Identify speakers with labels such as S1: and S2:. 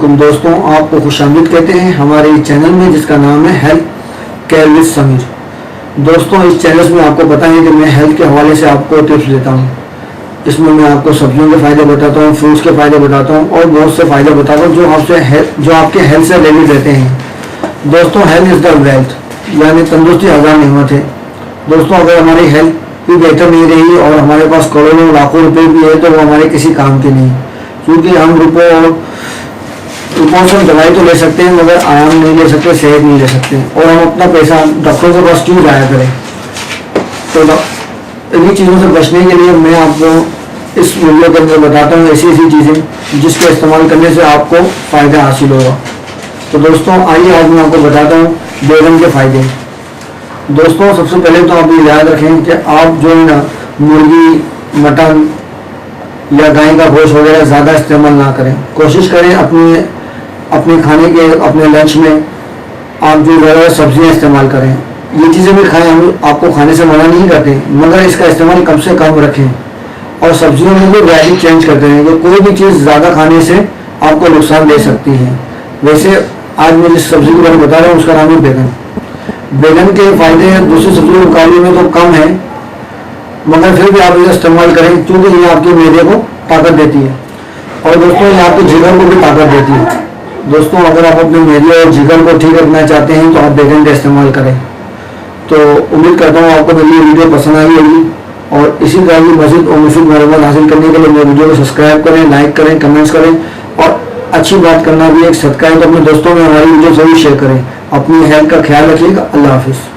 S1: अस्सलामुअलैकुम दोस्तों, आपको खुशामदीद कहते हैं हमारे इस चैनल में जिसका नाम है हेल्थ केयर विद समीर। दोस्तों, इस चैनल में आपको पता है कि मैं हेल्थ के हवाले से आपको टिप्स देता हूँ। इसमें मैं आपको सब्जियों के फ़ायदे बताता हूँ, फ्रूट्स के फ़ायदे बताता हूँ और बहुत से फ़ायदे बताता हूँ जो आपके हेल्थ से रिलेटेड रहते हैं। दोस्तों, हेल्थ इज़ द वेल्थ, यानी तंदुरुस्ती हज़ार नेमत है। दोस्तों, अगर हमारी हेल्थ भी बेहतर नहीं रही और हमारे पास करोड़ों लाखों रुपए भी है तो वो हमारे किसी काम के नहीं, क्योंकि हम रुपयों से दवाई तो ले सकते हैं मगर आराम नहीं ले सकते, सेहत नहीं ले सकते और हम अपना पैसा डॉक्टरों के पास क्यों जाया करें। तो इन्हीं चीज़ों से बचने के लिए मैं आपको इस वीडियो के अंदर बताता हूँ ऐसी ऐसी चीज़ें जिसके इस्तेमाल करने से आपको फ़ायदा हासिल होगा। तो दोस्तों, आइए आज मैं आपको बताता हूँ बैगन के फ़ायदे। दोस्तों, सबसे पहले तो आप ये याद रखें कि आप जो है ना मुर्गी, मटन या गाय का गोश्त वगैरह ज़्यादा इस्तेमाल ना करें। कोशिश करें अपने खाने के अपने लंच में आप जो ज़्यादा सब्जियां इस्तेमाल करें। ये चीज़ें भी खाएं, हम आपको खाने से मना नहीं करते मगर इसका इस्तेमाल कम से कम रखें और सब्जियों में भी वैरायटी चेंज करते हैं कि कोई भी चीज़ ज़्यादा खाने से आपको नुकसान दे सकती है। वैसे आज मैं जिस सब्ज़ी के बारे में बता रहा हूँ उसका नाम है बैगन। बैगन के फ़ायदे दूसरी सब्जियों के मुकाबले में तो कम है मगर फिर भी आप इसे इस्तेमाल करें क्योंकि ये आपके मैदे को ताकत देती है और दोस्तों ये आपके जिगर को भी ताकत देती है। दोस्तों, अगर आप अपने मैदे और जिगर को ठीक रखना चाहते हैं तो आप बैगन का इस्तेमाल करें। तो उम्मीद करता हूँ आपको मेरी वीडियो पसंद आई होगी और इसी तरह की मज़ीद और मुफीद मालूमात हासिल करने के लिए मेरे वीडियो को सब्सक्राइब करें, लाइक करें, कमेंट्स करें और अच्छी बात करना भी एक सदका है तो अपने दोस्तों में हमारी वीडियो जरूर शेयर करें। अपनी हेल्थ का ख्याल रखिएगा। अल्लाह हाफिज़।